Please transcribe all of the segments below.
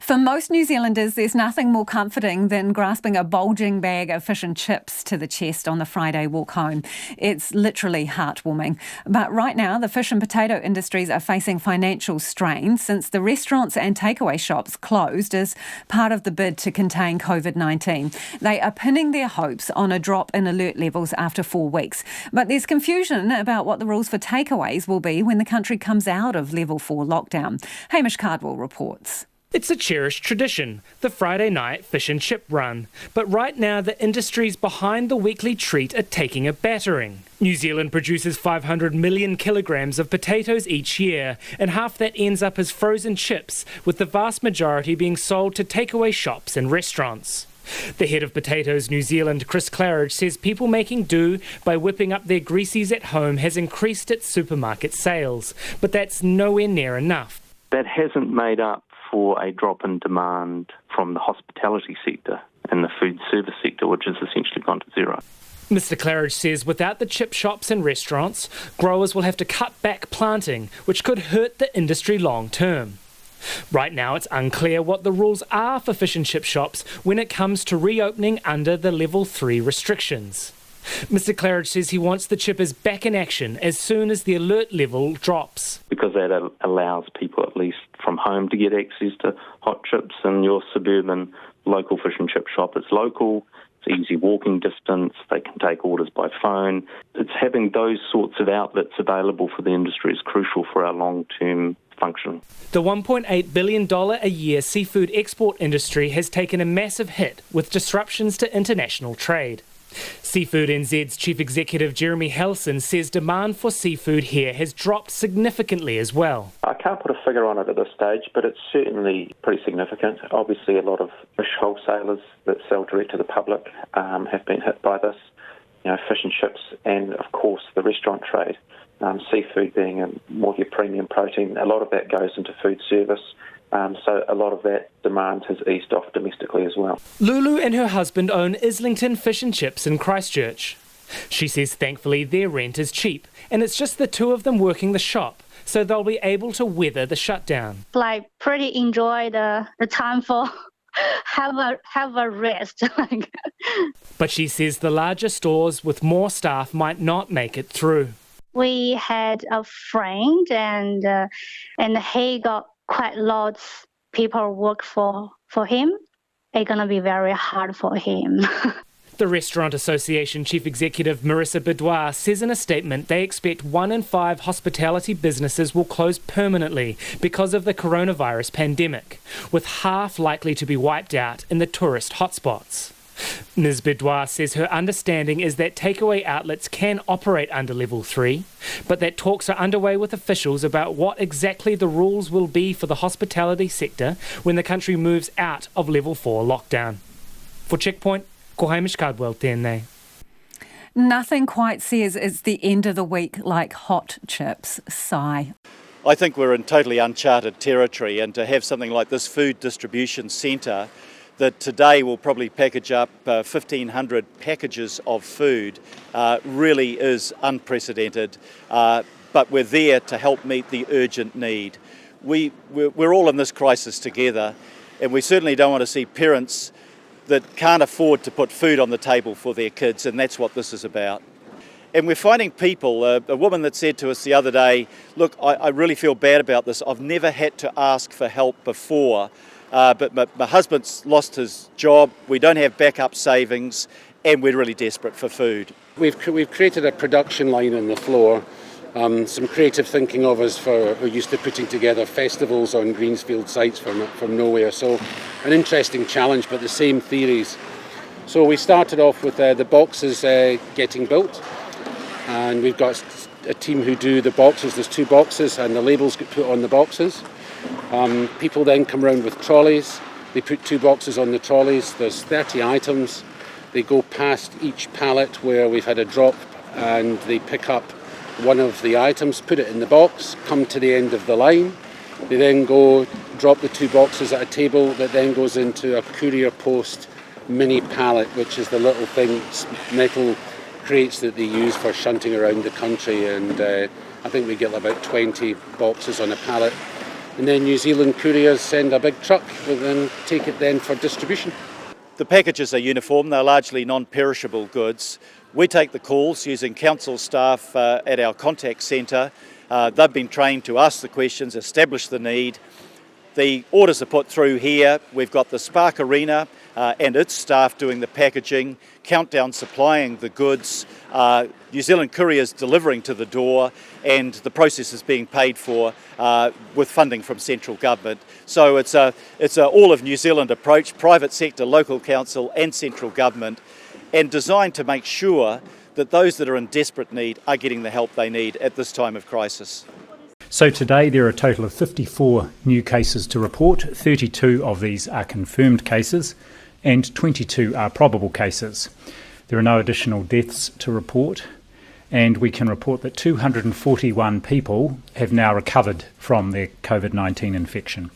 For most New Zealanders, there's nothing more comforting than grasping a bulging bag of fish and chips to the chest on the Friday walk home. It's literally heartwarming. But right now, the fish and potato industries are facing financial strain since the restaurants and takeaway shops closed as part of the bid to contain Covid-19. They are pinning their hopes on a drop in alert levels after 4 weeks. But there's confusion about what the rules for takeaways will be when the country comes out of level 4 lockdown. Hamish Cardwell reports. It's a cherished tradition, the Friday night fish and chip run. But right now, the industries behind the weekly treat are taking a battering. New Zealand produces 500 million kilograms of potatoes each year, and half that ends up as frozen chips, with the vast majority being sold to takeaway shops and restaurants. The head of Potatoes New Zealand, Chris Claridge, says people making do by whipping up their greasies at home has increased its supermarket sales. But that's nowhere near enough. That hasn't made up for a drop in demand from the hospitality sector and the food service sector, which has essentially gone to zero. Mr Claridge says without the chip shops and restaurants, growers will have to cut back planting, which could hurt the industry long term. Right now, it's unclear what the rules are for fish and chip shops when it comes to reopening under the level 3 restrictions. Mr Claridge says he wants the chippers back in action as soon as the alert level drops. Because that allows people, at least from home, to get access to hot chips in your suburban local fish and chip shop. It's local, it's easy walking distance, they can take orders by phone. It's having those sorts of outlets available for the industry is crucial for our long-term function. The $1.8 billion a year seafood export industry has taken a massive hit with disruptions to international trade. Seafood NZ's Chief Executive Jeremy Helson says demand for seafood here has dropped significantly as well. I can't put a figure on it at this stage, but it's certainly pretty significant. Obviously, a lot of fish wholesalers that sell direct to the public have been hit by this. You know, fish and chips and, of course, the restaurant trade. Seafood being more of your premium protein, a lot of that goes into food service. So a lot of that demand has eased off domestically as well. Lulu and her husband own Islington Fish and Chips in Christchurch. She says thankfully their rent is cheap and it's just the two of them working the shop, so they'll be able to weather the shutdown. Pretty enjoy the time for have a rest. But she says the larger stores with more staff might not make it through. We had a friend and he got quite lots people work for him. It's going to be very hard for him. The Restaurant Association Chief Executive Marissa Boudoir says in a statement they expect 1 in 5 hospitality businesses will close permanently because of the coronavirus pandemic, with half likely to be wiped out in the tourist hotspots. Ms Boudoir says her understanding is that takeaway outlets can operate under level 3, but that talks are underway with officials about what exactly the rules will be for the hospitality sector when the country moves out of level 4 lockdown. For Checkpoint, ko Hamish Cardwell tēnei. Nothing quite says it's the end of the week like hot chips. Sigh. I think we're in totally uncharted territory, and to have something like this food distribution centre that today will probably package up 1,500 packages of food really is unprecedented, but we're there to help meet the urgent need. We're all in this crisis together, and we certainly don't want to see parents that can't afford to put food on the table for their kids, and that's what this is about. And we're finding people, a woman that said to us the other day, look, I really feel bad about this. I've never had to ask for help before. But my husband's lost his job, we don't have backup savings, and we're really desperate for food. We've created a production line on the floor, some creative thinking of us we're used to putting together festivals on Greensfield sites from nowhere, so an interesting challenge, but the same theories. So we started off with the boxes getting built, and we've got a team who do the boxes. There's 2 boxes and the labels get put on the boxes. People then come around with trolleys. They put 2 boxes on the trolleys. There's 30 items. They go past each pallet where we've had a drop and they pick up one of the items, put it in the box, come to the end of the line. They then go drop the 2 boxes at a table that then goes into a courier post mini pallet, which is the little thing, metal crates that they use for shunting around the country. And I think we get about 20 boxes on a pallet. and then New Zealand couriers send a big truck and then take it then for distribution. The packages are uniform, they're largely non-perishable goods. We take the calls using council staff at our contact centre. They've been trained to ask the questions, establish the need. The orders are put through here. We've got the Spark Arena and its staff doing the packaging, Countdown supplying the goods, New Zealand couriers delivering to the door, and the process is being paid for with funding from central government. So it's a all of New Zealand approach, private sector, local council and central government, and designed to make sure that those that are in desperate need are getting the help they need at this time of crisis. So today there are a total of 54 new cases to report. 32 of these are confirmed cases and 22 are probable cases. There are no additional deaths to report, and we can report that 241 people have now recovered from their COVID-19 infection.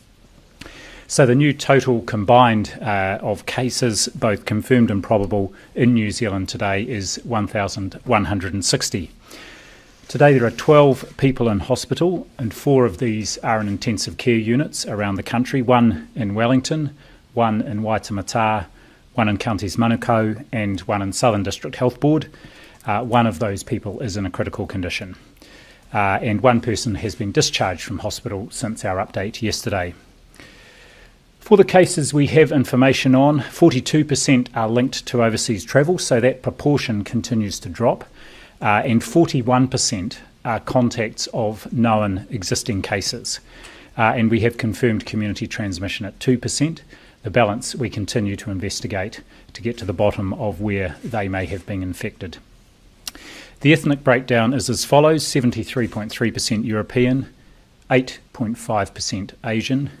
So the new total combined of cases, both confirmed and probable, in New Zealand today is 1,160. Today there are 12 people in hospital, and 4 of these are in intensive care units around the country, 1 in Wellington, 1 in Waitemata, 1 in Counties Manukau and 1 in Southern District Health Board. 1 of those people is in a critical condition. And 1 person has been discharged from hospital since our update yesterday. For the cases we have information on, 42% are linked to overseas travel, so that proportion continues to drop. And 41% are contacts of known existing cases. And we have confirmed community transmission at 2%. The balance we continue to investigate to get to the bottom of where they may have been infected. The ethnic breakdown is as follows: 73.3% European, 8.5% Asian,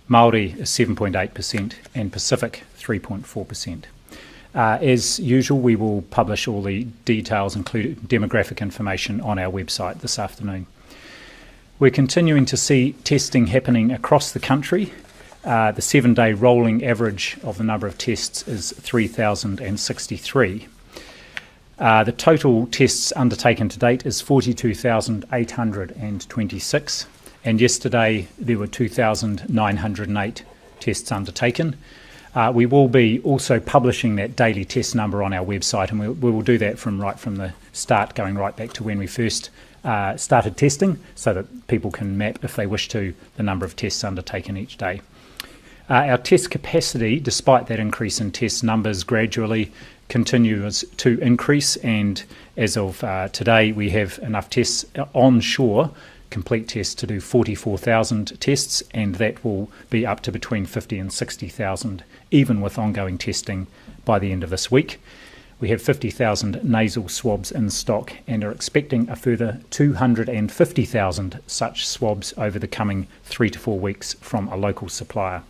Māori is 7.8%, and Pacific 3.4%. As usual, we will publish all the details, including demographic information, on our website this afternoon. We're continuing to see testing happening across the country. The 7-day rolling average of the number of tests is 3,063. The total tests undertaken to date is 42,826, and yesterday there were 2,908 tests undertaken. We will be also publishing that daily test number on our website, and we will do that from the start, going right back to when we first started testing, so that people can map, if they wish to, the number of tests undertaken each day. Our test capacity, despite that increase in test numbers, gradually continues to increase, and as of today we have enough tests onshore, complete tests, to do 44,000 tests, and that will be up to between 50 and 60,000 even with ongoing testing by the end of this week. We have 50,000 nasal swabs in stock and are expecting a further 250,000 such swabs over the coming 3 to 4 weeks from a local supplier.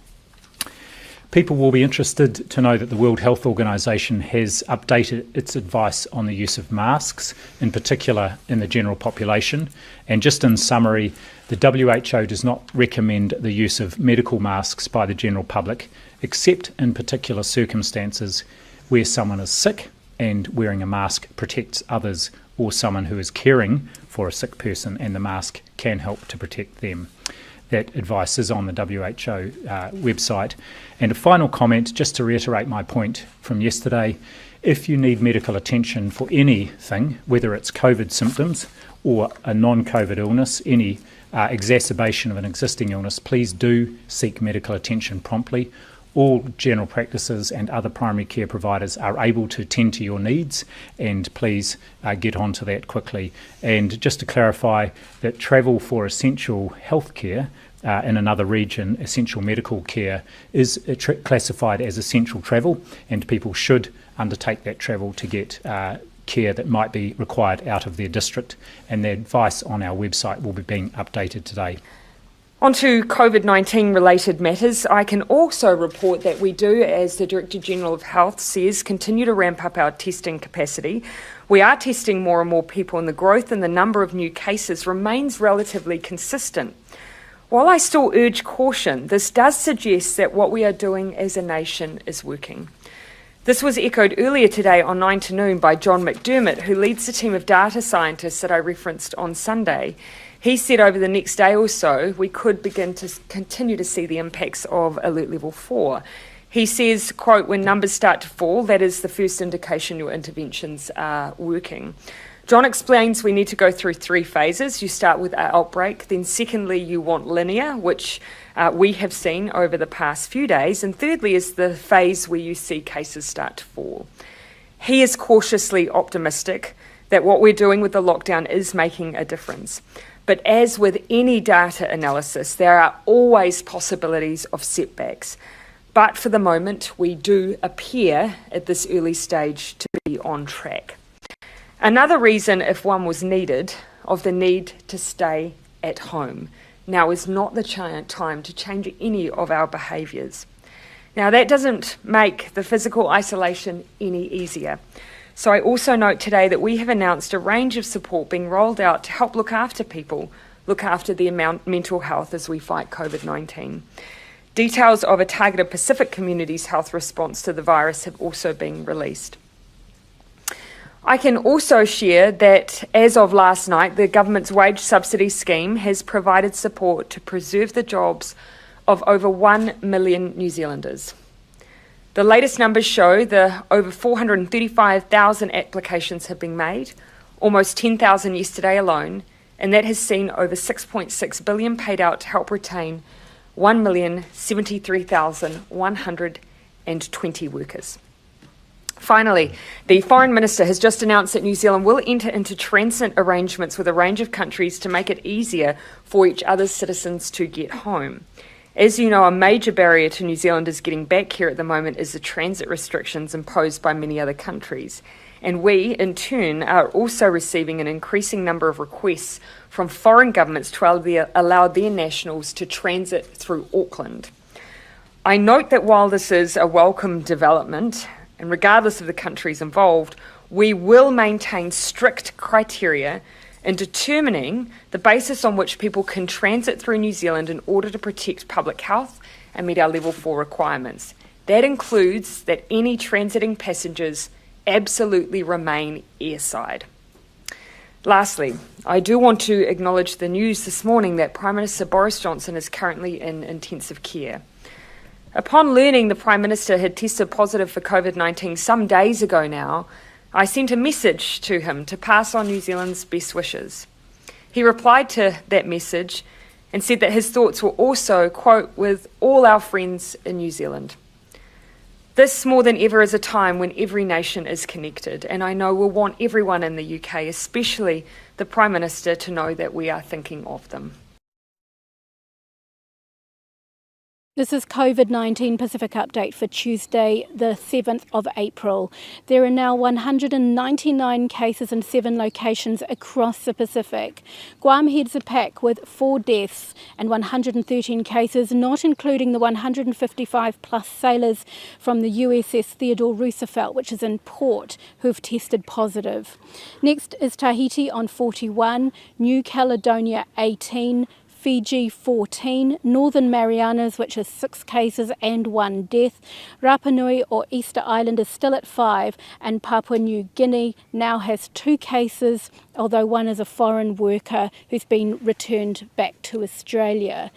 People will be interested to know that the World Health Organization has updated its advice on the use of masks, in particular in the general population. And just in summary, the WHO does not recommend the use of medical masks by the general public, except in particular circumstances where someone is sick and wearing a mask protects others, or someone who is caring for a sick person and the mask can help to protect them. That advice is on the WHO website. And a final comment, just to reiterate my point from yesterday: if you need medical attention for anything, whether it's COVID symptoms or a non-COVID illness, any exacerbation of an existing illness, please do seek medical attention promptly. All general practices and other primary care providers are able to tend to your needs, and please get onto that quickly. And just to clarify, that travel for essential healthcare in another region, essential medical care, is classified as essential travel, and people should undertake that travel to get care that might be required out of their district. And the advice on our website will be being updated today. On to COVID-19 related matters. I can also report that we do, as the Director General of Health says, continue to ramp up our testing capacity. We are testing more and more people, and the growth in the number of new cases remains relatively consistent. While I still urge caution, this does suggest that what we are doing as a nation is working. This was echoed earlier today on 9 to Noon by John McDermott, who leads the team of data scientists that I referenced on Sunday. He said over the next day or so, we could begin to continue to see the impacts of alert level 4. He says, quote, when numbers start to fall, that is the first indication your interventions are working. John explains we need to go through 3 phases. You start with an outbreak, then secondly, you want linear, which we have seen over the past few days, and thirdly is the phase where you see cases start to fall. He is cautiously optimistic that what we're doing with the lockdown is making a difference. But as with any data analysis, there are always possibilities of setbacks. But for the moment, we do appear at this early stage to be on track. Another reason, if one was needed, of the need to stay at home. Now is not the time to change any of our behaviours. Now that doesn't make the physical isolation any easier. So I also note today that we have announced a range of support being rolled out to help look after people, look after their mental health as we fight COVID-19. Details of a targeted Pacific Communities health response to the virus have also been released. I can also share that as of last night, the government's wage subsidy scheme has provided support to preserve the jobs of over 1 million New Zealanders. The latest numbers show that over 435,000 applications have been made, almost 10,000 yesterday alone, and that has seen over 6.6 billion paid out to help retain 1,073,120 workers. Finally, the Foreign Minister has just announced that New Zealand will enter into transit arrangements with a range of countries to make it easier for each other's citizens to get home. As you know, a major barrier to New Zealanders getting back here at the moment is the transit restrictions imposed by many other countries. And we, in turn, are also receiving an increasing number of requests from foreign governments to allow their nationals to transit through Auckland. I note that while this is a welcome development, and regardless of the countries involved, we will maintain strict criteria in determining the basis on which people can transit through New Zealand in order to protect public health and meet our level 4 requirements. That includes that any transiting passengers absolutely remain airside. Lastly, I do want to acknowledge the news this morning that Prime Minister Boris Johnson is currently in intensive care. Upon learning the Prime Minister had tested positive for COVID-19 some days ago now, I sent a message to him to pass on New Zealand's best wishes. He replied to that message and said that his thoughts were also, quote, with all our friends in New Zealand. This more than ever is a time when every nation is connected, and I know we'll want everyone in the UK, especially the Prime Minister, to know that we are thinking of them. This is COVID-19 Pacific Update for Tuesday, the 7th of April. There are now 199 cases in 7 locations across the Pacific. Guam heads the pack with 4 deaths and 113 cases, not including the 155 plus sailors from the USS Theodore Roosevelt, which is in port, who've tested positive. Next is Tahiti on 41, New Caledonia 18, Fiji 14, Northern Marianas, which is 6 cases and 1 death. Rapa Nui or Easter Island is still at 5, and Papua New Guinea now has 2 cases, although one is a foreign worker who's been returned back to Australia.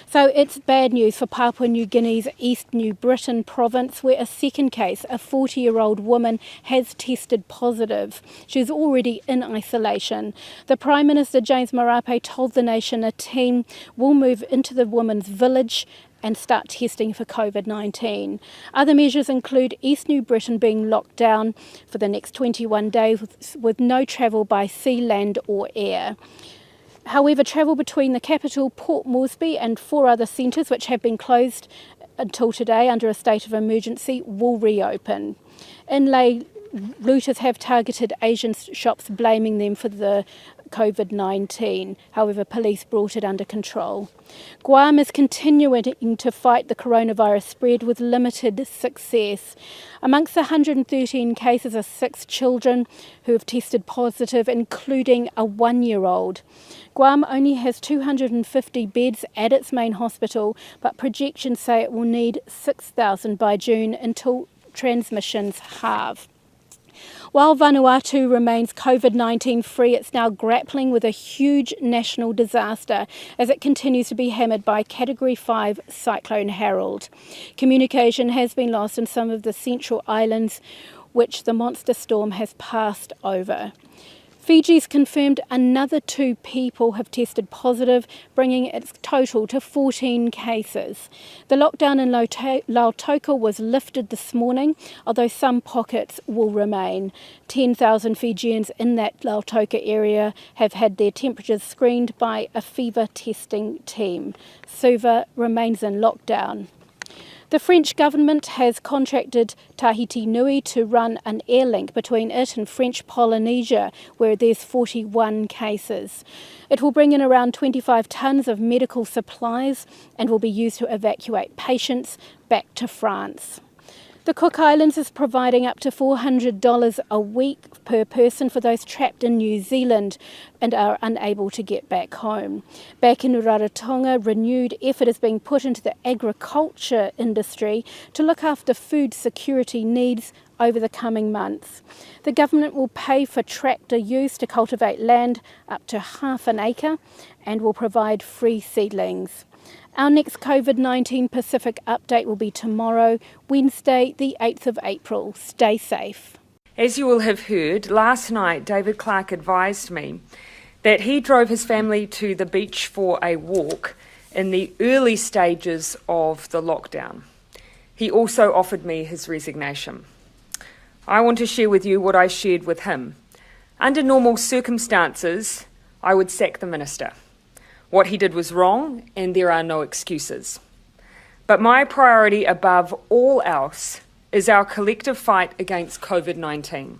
So it's bad news for Papua New Guinea's East New Britain province, where a second case, a 40-year-old woman, has tested positive. She's already in isolation. The Prime Minister, James Marape, told the nation a team will move into the woman's village and start testing for COVID-19. Other measures include East New Britain being locked down for the next 21 days with no travel by sea, land or air. However, travel between the capital, Port Moresby, and 4 other centres which have been closed until today under a state of emergency will reopen. Inlay looters have targeted Asian shops, blaming them for the COVID-19. However, police brought it under control. Guam is continuing to fight the coronavirus spread with limited success. Amongst the 113 cases are 6 children who have tested positive, including a 1-year-old. Guam only has 250 beds at its main hospital, but projections say it will need 6,000 by June until transmissions halve. While Vanuatu remains COVID-19 free, it's now grappling with a huge national disaster as it continues to be hammered by Category 5 Cyclone Harold. Communication has been lost in some of the central islands, which the monster storm has passed over. Fiji's confirmed another 2 people have tested positive, bringing its total to 14 cases. The lockdown in Lautoka was lifted this morning, although some pockets will remain. 10,000 Fijians in that Lautoka area have had their temperatures screened by a fever testing team. Suva remains in lockdown. The French government has contracted Tahiti Nui to run an air link between it and French Polynesia, where there's 41 cases. It will bring in around 25 tonnes of medical supplies and will be used to evacuate patients back to France. The Cook Islands is providing up to $400 a week per person for those trapped in New Zealand and are unable to get back home. Back in Rarotonga, renewed effort is being put into the agriculture industry to look after food security needs over the coming months. The government will pay for tractor use to cultivate land up to half an acre and will provide free seedlings. Our next COVID-19 Pacific update will be tomorrow, Wednesday, the 8th of April. Stay safe. As you will have heard, last night David Clark advised me that he drove his family to the beach for a walk in the early stages of the lockdown. He also offered me his resignation. I want to share with you what I shared with him. Under normal circumstances, I would sack the minister. What he did was wrong, and there are no excuses. But my priority above all else is our collective fight against COVID-19.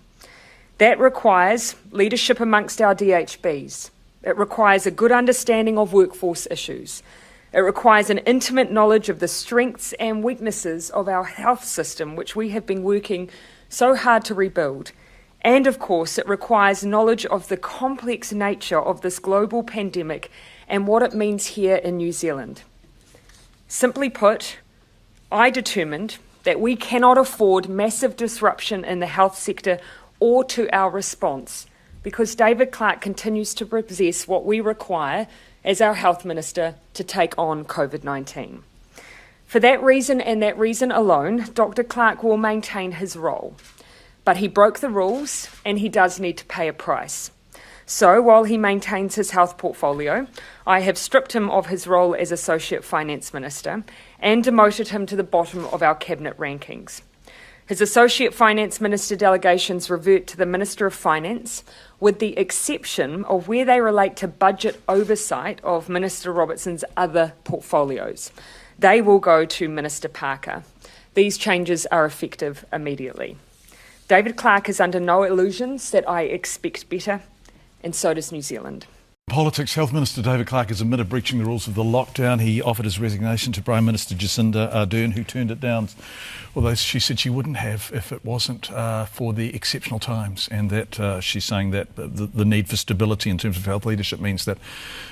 That requires leadership amongst our DHBs. It requires a good understanding of workforce issues. It requires an intimate knowledge of the strengths and weaknesses of our health system, which we have been working so hard to rebuild. And of course, it requires knowledge of the complex nature of this global pandemic and what it means here in New Zealand. Simply put, I determined that we cannot afford massive disruption in the health sector or to our response, because David Clark continues to possess what we require as our health minister to take on COVID-19. For that reason and that reason alone, Dr. Clark will maintain his role. But he broke the rules and he does need to pay a price. So while he maintains his health portfolio, I have stripped him of his role as Associate Finance Minister and demoted him to the bottom of our cabinet rankings. His Associate Finance Minister delegations revert to the Minister of Finance, with the exception of where they relate to budget oversight of Minister Robertson's other portfolios. They will go to Minister Parker. These changes are effective immediately. David Clark is under no illusions that I expect better, and so does New Zealand. Politics. Health Minister David Clark has admitted breaching the rules of the lockdown. He offered his resignation to Prime Minister Jacinda Ardern, who turned it down, although she said she wouldn't have if it wasn't for the exceptional times, and that she's saying that the need for stability in terms of health leadership means that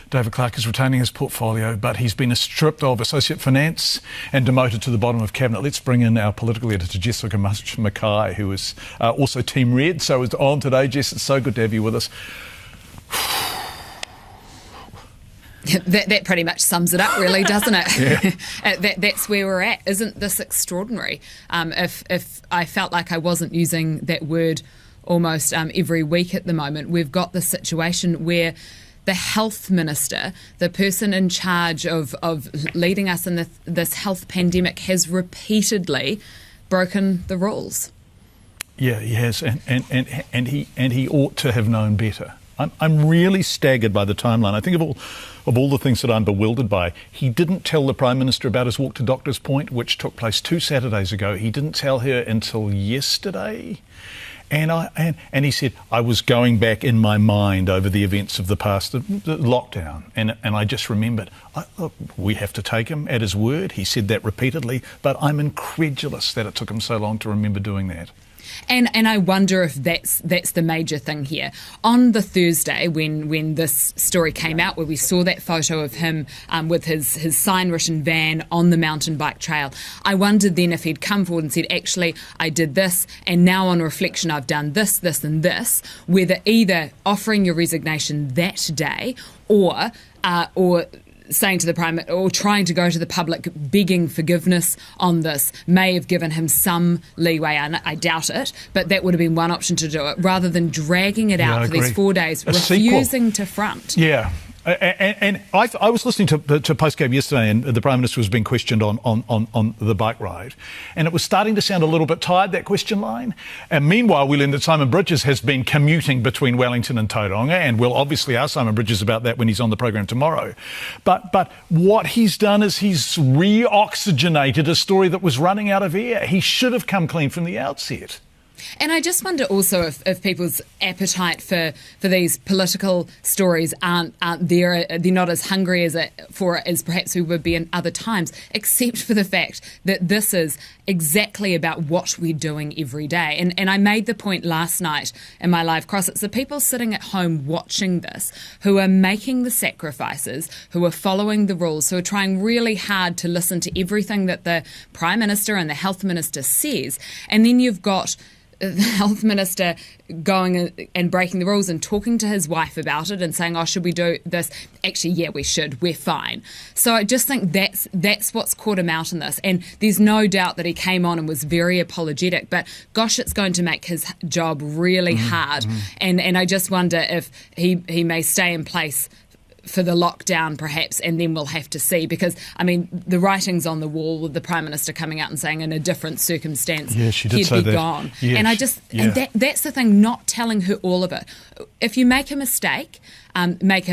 David Clark is retaining his portfolio, but he's been stripped of Associate Finance and demoted to the bottom of Cabinet. Let's bring in our political editor, Jessica Mackay, who is also Team Red, so is on today. Jess, it's so good to have you with us. That pretty much sums it up, really, doesn't it? Yeah. That's where we're at. Isn't this extraordinary? If I felt like I wasn't using that word almost every week at the moment, we've got this situation where the health minister, the person in charge of leading us in this health pandemic, has repeatedly broken the rules. Yeah, he has, and he ought to have known better. I'm really staggered by the timeline. I think of all the things that I'm bewildered by. He didn't tell the Prime Minister about his walk to Doctor's Point, which took place 2 Saturdays ago. He didn't tell her until yesterday. And he said, I was going back in my mind over the events of the past, the lockdown. And I just remembered, look, we have to take him at his word. He said that repeatedly, but I'm incredulous that it took him so long to remember doing that. And I wonder if that's the major thing here. On the Thursday, when this story came out, where we saw that photo of him with his sign-written van on the mountain bike trail, I wondered then if he'd come forward and said, actually, I did this, and now on reflection, I've done this, this, and this, whether either offering your resignation that day or saying to the Prime Minister or trying to go to the public begging forgiveness on this may have given him some leeway. I doubt it, but that would have been one option to do it, rather than dragging it out for these 4 days, refusing to front. Yeah. And I was listening to Postgame yesterday, and the Prime Minister was being questioned on the bike ride, and it was starting to sound a little bit tired, that question line. And meanwhile, we learned that Simon Bridges has been commuting between Wellington and Tauranga, and we'll obviously ask Simon Bridges about that when he's on the program tomorrow. But what he's done is he's re-oxygenated a story that was running out of air. He should have come clean from the outset. And I just wonder also if people's appetite for these political stories aren't there. They're not as hungry for it as perhaps we would be in other times, except for the fact that this is exactly about what we're doing every day. And I made the point last night in my live cross. It's the people sitting at home watching this who are making the sacrifices, who are following the rules, who are trying really hard to listen to everything that the Prime Minister and the Health Minister says. And then you've got the Health Minister going and breaking the rules and talking to his wife about it and saying, oh, should we do this? Actually, yeah, we should. We're fine. So I just think that's what's caught him out in this. And there's no doubt that he came on and was very apologetic. But gosh, it's going to make his job really hard. And I just wonder if he may stay in place for the lockdown perhaps, and then we'll have to see, because I mean the writing's on the wall with the Prime Minister coming out and saying in a different circumstance she did he'd say be that. gone. Yes. And I just and that's the thing, not telling her all of it. If you make a mistake, make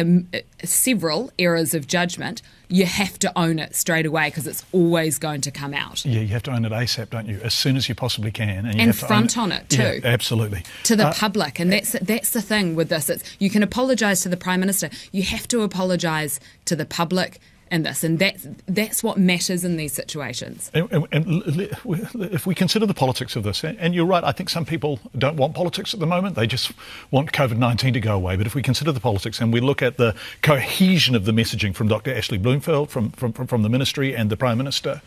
several errors of judgment, you have to own it straight away, because it's always going to come out. Yeah, you have to own it ASAP, don't you? As soon as you possibly can. And you and have to front own on it too. Yeah, absolutely. To the public. And that's the thing with this. You can apologise to the Prime Minister. You have to apologise to the public in this. And that's what matters in these situations. And if we consider the politics of this, and you're right, I think some people don't want politics at the moment. They just want COVID-19 to go away. But if we consider the politics and we look at the cohesion of the messaging from Dr. Ashley Bloomfield, from the Ministry and the Prime Minister,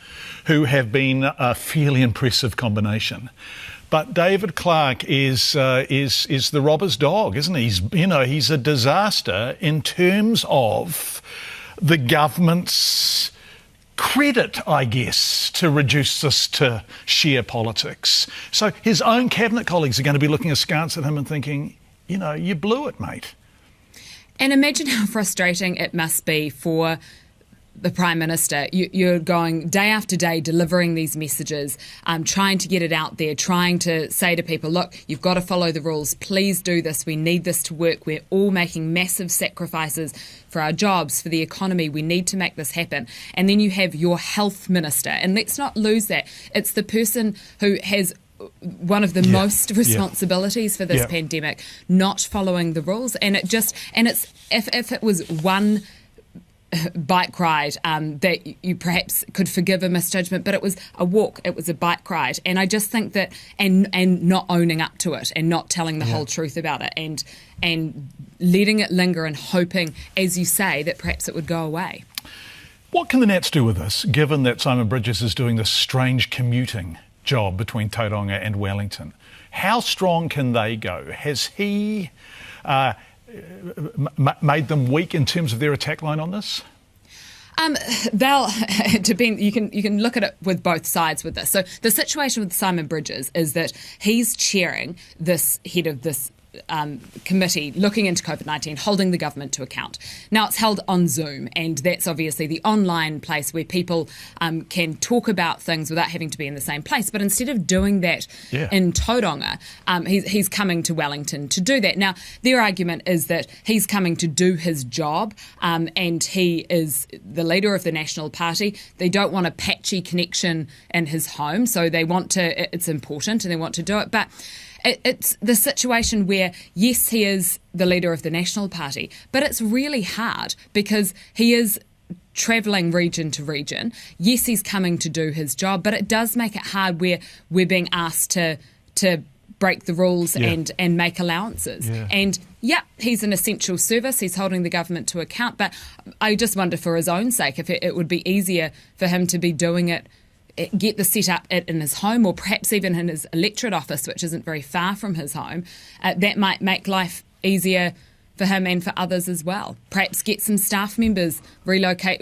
who have been a fairly impressive combination. But David Clark is the robber's dog, isn't he? He's a disaster in terms of the government's credit, I guess, to reduce this to sheer politics. So his own cabinet colleagues are going to be looking askance at him and thinking, you blew it, mate. And imagine how frustrating it must be for the Prime Minister. You're going day after day delivering these messages, trying to get it out there, trying to say to people, look, you've got to follow the rules. Please do this. We need this to work. We're all making massive sacrifices for our jobs, for the economy. We need to make this happen. And then you have your Health Minister. And let's not lose that. It's the person who has one of the most responsibilities for this pandemic, not following the rules. And it's if it was one bike ride that you perhaps could forgive a misjudgment, but it was a walk, it was a bike ride. And I just think that and not owning up to it and not telling the whole truth about it and letting it linger and hoping, as you say, that perhaps it would go away. What can the Nats do with this, given that Simon Bridges is doing this strange commuting job between Tauranga and Wellington? How strong can they go? Has he made them weak in terms of their attack line on this? They'll depend. You can look at it with both sides with this. So the situation with Simon Bridges is that he's chairing this head of this committee looking into COVID-19, holding the government to account. Now, it's held on Zoom, and that's obviously the online place where people can talk about things without having to be in the same place. But instead of doing that in Tauranga, he's coming to Wellington to do that. Now, their argument is that he's coming to do his job, and he is the leader of the National Party. They don't want a patchy connection in his home, so they want to. It's important, and they want to do it, but it's the situation where, yes, he is the leader of the National Party, but it's really hard because he is travelling region to region. Yes, he's coming to do his job, but it does make it hard where we're being asked to break the rules and make allowances. Yeah. And he's an essential service. He's holding the government to account. But I just wonder for his own sake if it would be easier for him to be doing it, get the setup in his home or perhaps even in his electorate office, which isn't very far from his home. That might make life easier for him and for others as well. Perhaps get some staff members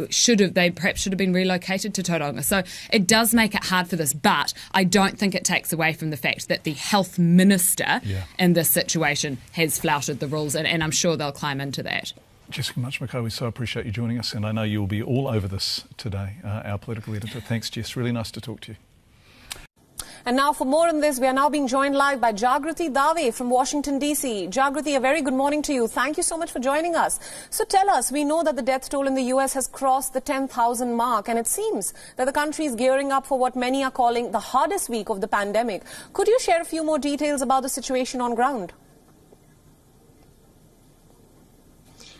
should have been relocated to Tauranga. So it does make it hard for this, but I don't think it takes away from the fact that the health minister in this situation has flouted the rules, and I'm sure they'll climb into that. Jessica Much-McCoy, we so appreciate you joining us, and I know you'll be all over this today, our political editor. Thanks, Jess. Really nice to talk to you. And now for more on this, we are now being joined live by Jagriti Dave from Washington, D.C. Jagriti, a very good morning to you. Thank you so much for joining us. So tell us, we know that the death toll in the U.S. has crossed the 10,000 mark, and it seems that the country is gearing up for what many are calling the hardest week of the pandemic. Could you share a few more details about the situation on ground?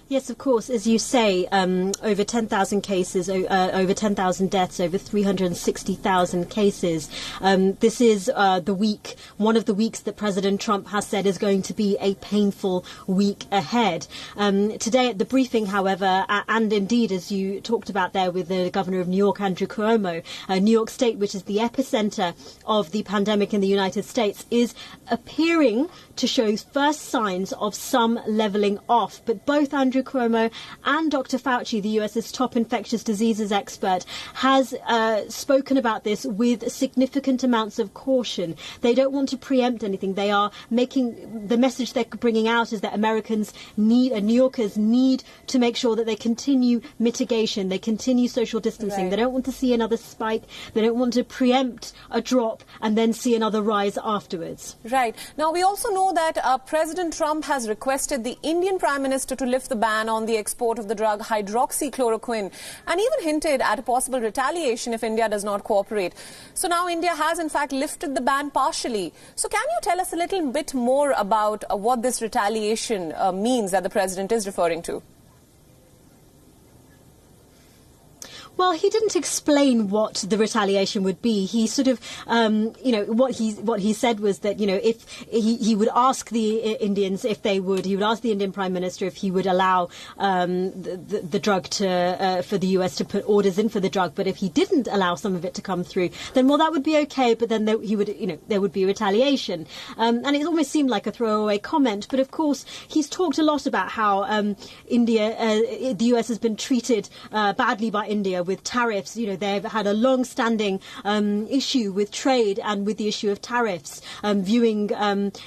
Yes, of course. As you say, over 10,000 cases, over 10,000 deaths, over 360,000 cases. This is one of the weeks that President Trump has said is going to be a painful week ahead. Today at the briefing, however, and indeed, as you talked about there with the Governor of New York, Andrew Cuomo, New York State, which is the epicenter of the pandemic in the United States, is appearing to show first signs of some leveling off. But both Andrew Cuomo and Dr. Fauci, the US's top infectious diseases expert, has spoken about this with significant amounts of caution. They don't want to preempt anything. They are making the message they're bringing out is that Americans need, and New Yorkers need to make sure that they continue mitigation, they continue social distancing. Right. They don't want to see another spike. They don't want to preempt a drop and then see another rise afterwards. Right. Now, we also know that President Trump has requested the Indian Prime Minister to lift the ban on the export of the drug hydroxychloroquine and even hinted at a possible retaliation if India does not cooperate. So now India has in fact lifted the ban partially. So can you tell us a little bit more about what this retaliation means that the President is referring to? Well, he didn't explain what the retaliation would be. He sort of, what he said was that, if he would ask the Indians if they would, he would ask the Indian Prime Minister if he would allow the drug for the US to put orders in for the drug. But if he didn't allow some of it to come through, then that would be okay. But then there would be retaliation. And it almost seemed like a throwaway comment. But of course, he's talked a lot about how the US has been treated badly by India with tariffs. They've had a long-standing issue with trade and with the issue of tariffs, viewing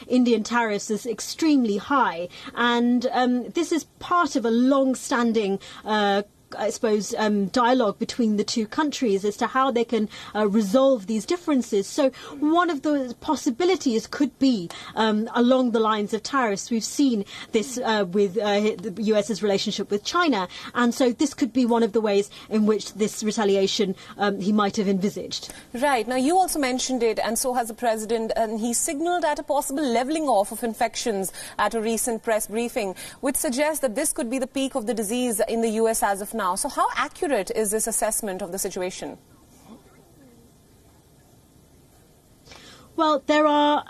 Indian tariffs as extremely high. And this is part of a long-standing dialogue between the two countries as to how they can resolve these differences. So one of the possibilities could be along the lines of tariffs. We've seen this with the US's relationship with China, and so this could be one of the ways in which this retaliation he might have envisaged. Right. Now, you also mentioned it, and so has the President, and he signalled at a possible levelling off of infections at a recent press briefing, which suggests that this could be the peak of the disease in the US as of now. So how accurate is this assessment of the situation? Well, there are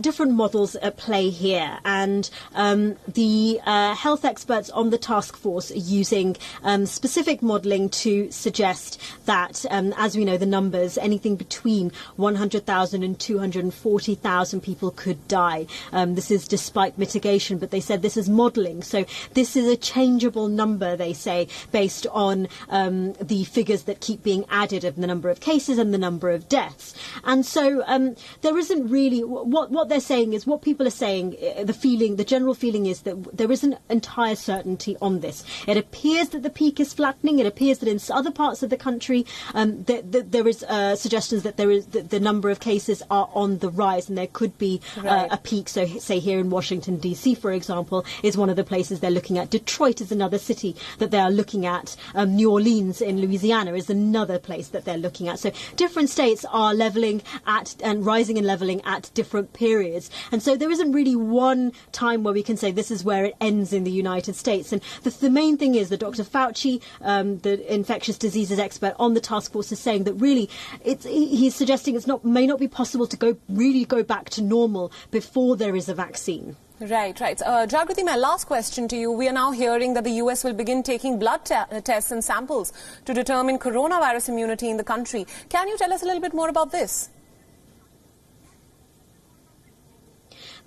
different models at play here, and the health experts on the task force are using specific modelling to suggest that, as we know, the numbers, anything between 100,000 and 240,000 people could die. This is despite mitigation, but they said this is modelling. So this is a changeable number, they say, based on the figures that keep being added of the number of cases and the number of deaths. And so there isn't really what they're saying is what people are saying. The general feeling is that there isn't entire certainty on this. It appears that the peak is flattening. It appears that in other parts of the country there is suggestions that the number of cases are on the rise, and there could be a peak. So, say here in Washington D.C., for example, is one of the places they're looking at. Detroit is another city that they are looking at. New Orleans in Louisiana is another place that they're looking at. So different states are leveling at and rising and levelling at different periods. And so there isn't really one time where we can say this is where it ends in the United States. And the main thing is that Dr. Fauci, the infectious diseases expert on the task force, is saying that really he's suggesting may not be possible to go back to normal before there is a vaccine. Right. Jagriti, my last question to you. We are now hearing that the US will begin taking blood tests and samples to determine coronavirus immunity in the country. Can you tell us a little bit more about this?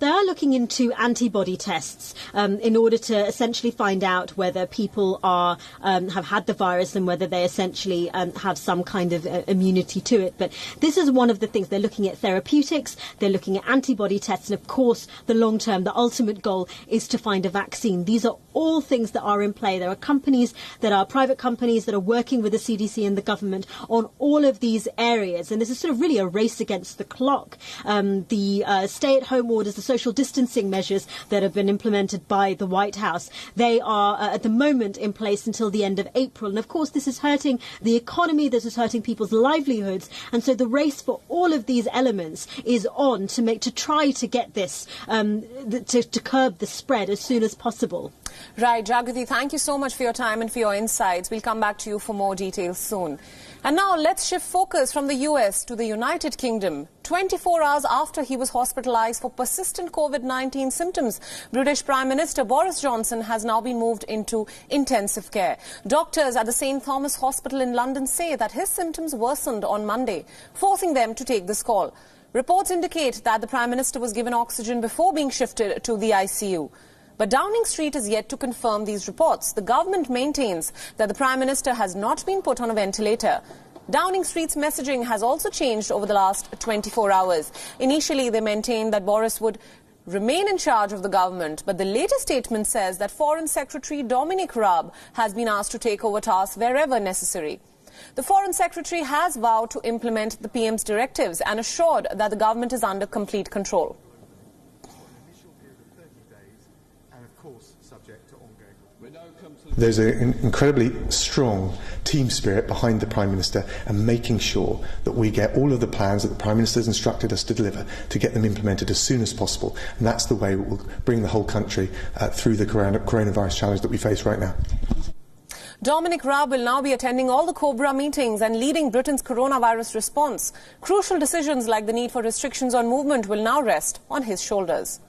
They are looking into antibody tests in order to essentially find out whether people have had the virus and whether they essentially have some kind of immunity to it. But this is one of the things. They're looking at therapeutics, they're looking at antibody tests, and of course the long term, the ultimate goal is to find a vaccine. These are all things that are in play. There are private companies that are working with the CDC and the government on all of these areas, and this is sort of really a race against the clock. The stay-at-home orders, the social distancing measures that have been implemented by the White House, they are at the moment in place until the end of April. And of course, this is hurting the economy, this is hurting people's livelihoods. And so the race for all of these elements is on to try to get this, to curb the spread as soon as possible. Right, Jagriti, thank you so much for your time and for your insights. We'll come back to you for more details soon. And now let's shift focus from the US to the United Kingdom. 24 hours after he was hospitalized for persistent COVID-19 symptoms, British Prime Minister Boris Johnson has now been moved into intensive care. Doctors at the St Thomas Hospital in London say that his symptoms worsened on Monday, forcing them to take this call. Reports indicate that the Prime Minister was given oxygen before being shifted to the ICU. But Downing Street is yet to confirm these reports. The government maintains that the Prime Minister has not been put on a ventilator. Downing Street's messaging has also changed over the last 24 hours. Initially, they maintained that Boris would remain in charge of the government, but the latest statement says that Foreign Secretary Dominic Raab has been asked to take over tasks wherever necessary. The Foreign Secretary has vowed to implement the PM's directives and assured that the government is under complete control. There's an incredibly strong team spirit behind the Prime Minister and making sure that we get all of the plans that the Prime Minister has instructed us to deliver to get them implemented as soon as possible. And that's the way we'll bring the whole country through the coronavirus challenge that we face right now. Dominic Raab will now be attending all the COBRA meetings and leading Britain's coronavirus response. Crucial decisions like the need for restrictions on movement will now rest on his shoulders.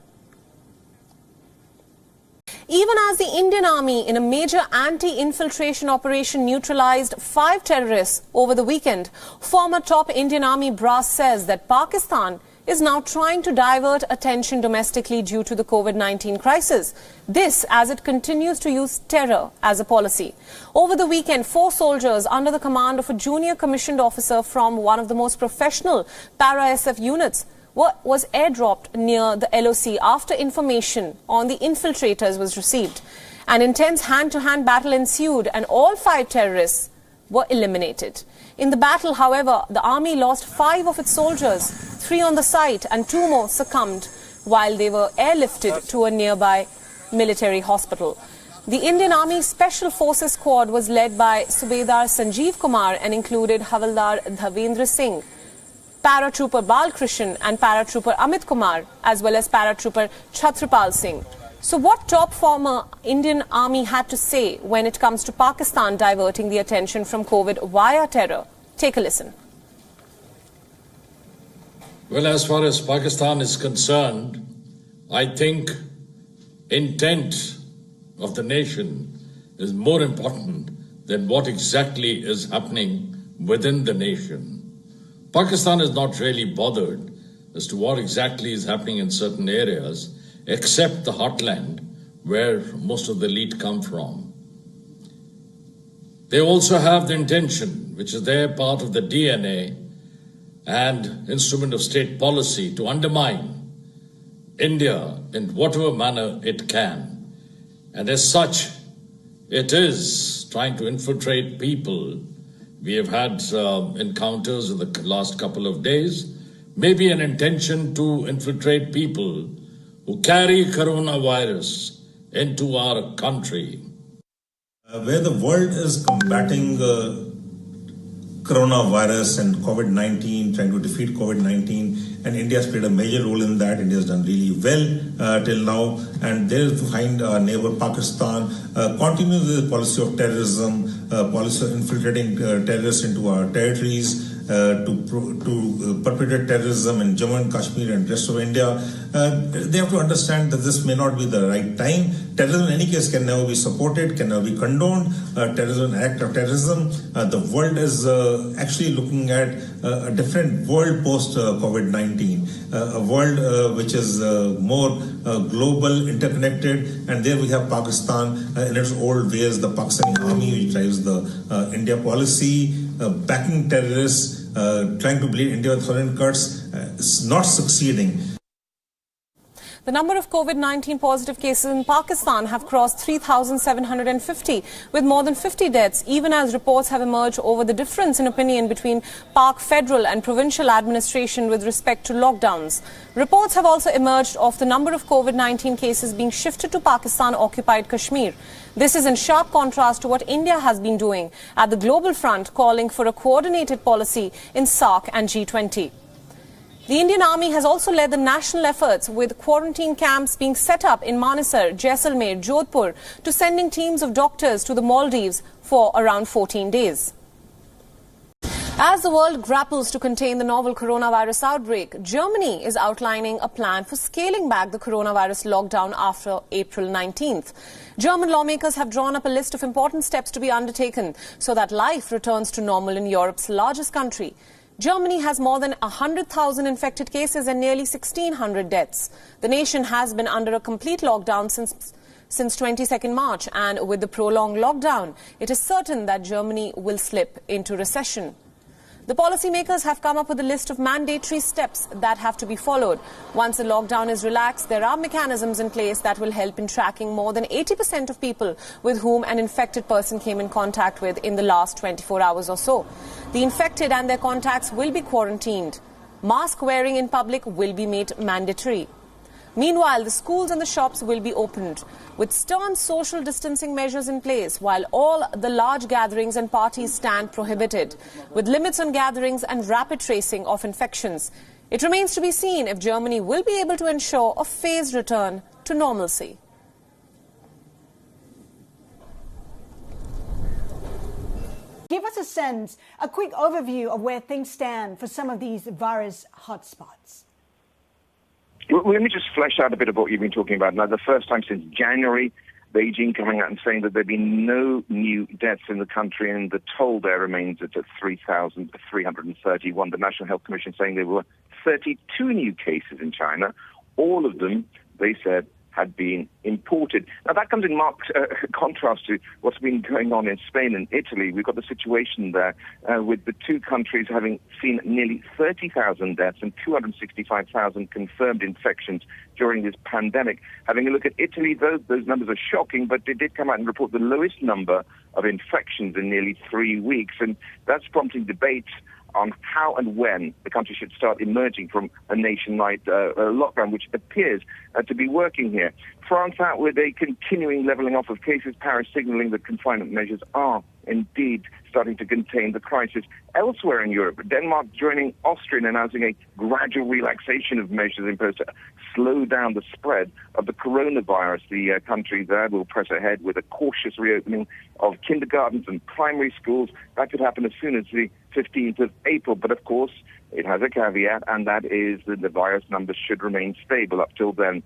Even as the Indian Army in a major anti-infiltration operation neutralized 5 terrorists over the weekend, former top Indian Army brass says that Pakistan is now trying to divert attention domestically due to the COVID-19 crisis. This as it continues to use terror as a policy. Over the weekend, 4 soldiers under the command of a junior commissioned officer from one of the most professional para-SF units was airdropped near the LOC after information on the infiltrators was received. An intense hand-to-hand battle ensued and all 5 terrorists were eliminated. In the battle, however, the army lost 5 of its soldiers, 3 on the site and 2 more succumbed while they were airlifted to a nearby military hospital. The Indian Army Special Forces Squad was led by Subedar Sanjeev Kumar and included Havaldar Dhavendra Singh, Paratrooper Balkrishan and Paratrooper Amit Kumar, as well as Paratrooper Chhatrapal Singh. So what top former Indian Army had to say when it comes to Pakistan diverting the attention from COVID via terror? Take a listen. Well, as far as Pakistan is concerned, I think intent of the nation is more important than what exactly is happening within the nation. Pakistan is not really bothered as to what exactly is happening in certain areas, except the heartland where most of the elite come from. They also have the intention, which is their part of the DNA and instrument of state policy, to undermine India in whatever manner it can. And as such, it is trying to infiltrate people. We have had encounters in the last couple of days, maybe an intention to infiltrate people who carry coronavirus into our country. Where the world is combating coronavirus and Covid-19, trying to defeat Covid-19, and India has played a major role in that. India has done really well till now, and there behind our neighbor Pakistan continues the policy of terrorism, policy of infiltrating terrorists into our territories, to perpetrate terrorism in Jammu and Kashmir and rest of India. They have to understand that this may not be the right time. Terrorism in any case can never be supported, can never be condoned. Terrorism, an act of terrorism. The world is actually looking at a different world post COVID-19, a world which is more global, interconnected, and there we have Pakistan in its old ways, the Pakistani army which drives the India policy, backing terrorists, trying to bleed India with foreign cuts, not succeeding. The number of COVID-19 positive cases in Pakistan have crossed 3,750, with more than 50 deaths, even as reports have emerged over the difference in opinion between Pak federal and provincial administration with respect to lockdowns. Reports have also emerged of the number of COVID-19 cases being shifted to Pakistan-occupied Kashmir. This is in sharp contrast to what India has been doing at the global front, calling for a coordinated policy in SAARC and G20. The Indian Army has also led the national efforts, with quarantine camps being set up in Manesar, Jaisalmer, Jodhpur, to sending teams of doctors to the Maldives for around 14 days. As the world grapples to contain the novel coronavirus outbreak, Germany is outlining a plan for scaling back the coronavirus lockdown after April 19th. German lawmakers have drawn up a list of important steps to be undertaken so that life returns to normal in Europe's largest country. Germany has more than 100,000 infected cases and nearly 1,600 deaths. The nation has been under a complete lockdown since 22nd March, and with the prolonged lockdown, it is certain that Germany will slip into recession. The policymakers have come up with a list of mandatory steps that have to be followed. Once the lockdown is relaxed, there are mechanisms in place that will help in tracking more than 80% of people with whom an infected person came in contact with in the last 24 hours or so. The infected and their contacts will be quarantined. Mask wearing in public will be made mandatory. Meanwhile, the schools and the shops will be opened, with stern social distancing measures in place, while all the large gatherings and parties stand prohibited, with limits on gatherings and rapid tracing of infections. It remains to be seen if Germany will be able to ensure a phased return to normalcy. Give us a sense, a quick overview of where things stand for some of these virus hotspots. Well, let me just flesh out a bit of what you've been talking about. Now, the first time since January, Beijing coming out and saying that there have been no new deaths in the country, and the toll there remains at 3,331. The National Health Commission saying there were 32 new cases in China. All of them, they said, had been imported. Now, that comes in marked contrast to what's been going on in Spain and Italy. We've got the situation there with the two countries having seen nearly 30,000 deaths and 265,000 confirmed infections during this pandemic. Having a look at Italy, those numbers are shocking, but they did come out and report the lowest number of infections in nearly 3 weeks, and that's prompting debates on how and when the country should start emerging from a nationwide lockdown, which appears to be working here. France out with a continuing levelling off of cases, Paris signalling that confinement measures are indeed starting to contain the crisis. Elsewhere in Europe, Denmark joining Austria in announcing a gradual relaxation of measures imposed to slow down the spread of the coronavirus. The country there will press ahead with a cautious reopening of kindergartens and primary schools. That could happen as soon as the 15th of April. But of course, it has a caveat, and that is that the virus numbers should remain stable up till then.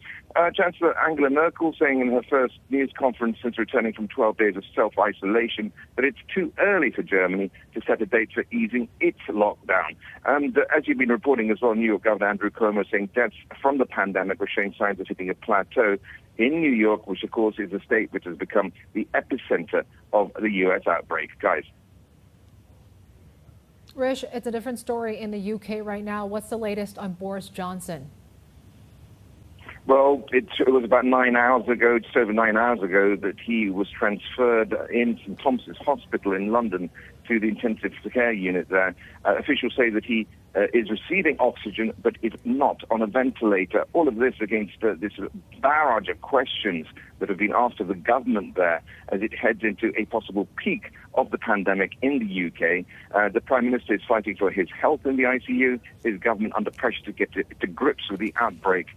Chancellor Angela Merkel saying in her first news conference since returning from 12 days of self-isolation that it's too early for Germany to set a date for easing its lockdown. And as you've been reporting as well, New York Governor Andrew Cuomo saying deaths from the pandemic were showing signs of hitting a plateau in New York, which of course is a state which has become the epicenter of the U.S. outbreak. Guys. Rish, it's a different story in the UK right now. What's the latest on Boris Johnson? Well, it was about 9 hours ago, just over 9 hours ago, that he was transferred in St Thomas's Hospital in London to the intensive care unit there. Officials say that he is receiving oxygen, but is not on a ventilator. All of this against this barrage of questions that have been asked of the government there as it heads into a possible peak of the pandemic in the UK. The Prime Minister is fighting for his health in the ICU, his government under pressure to get to grips with the outbreak.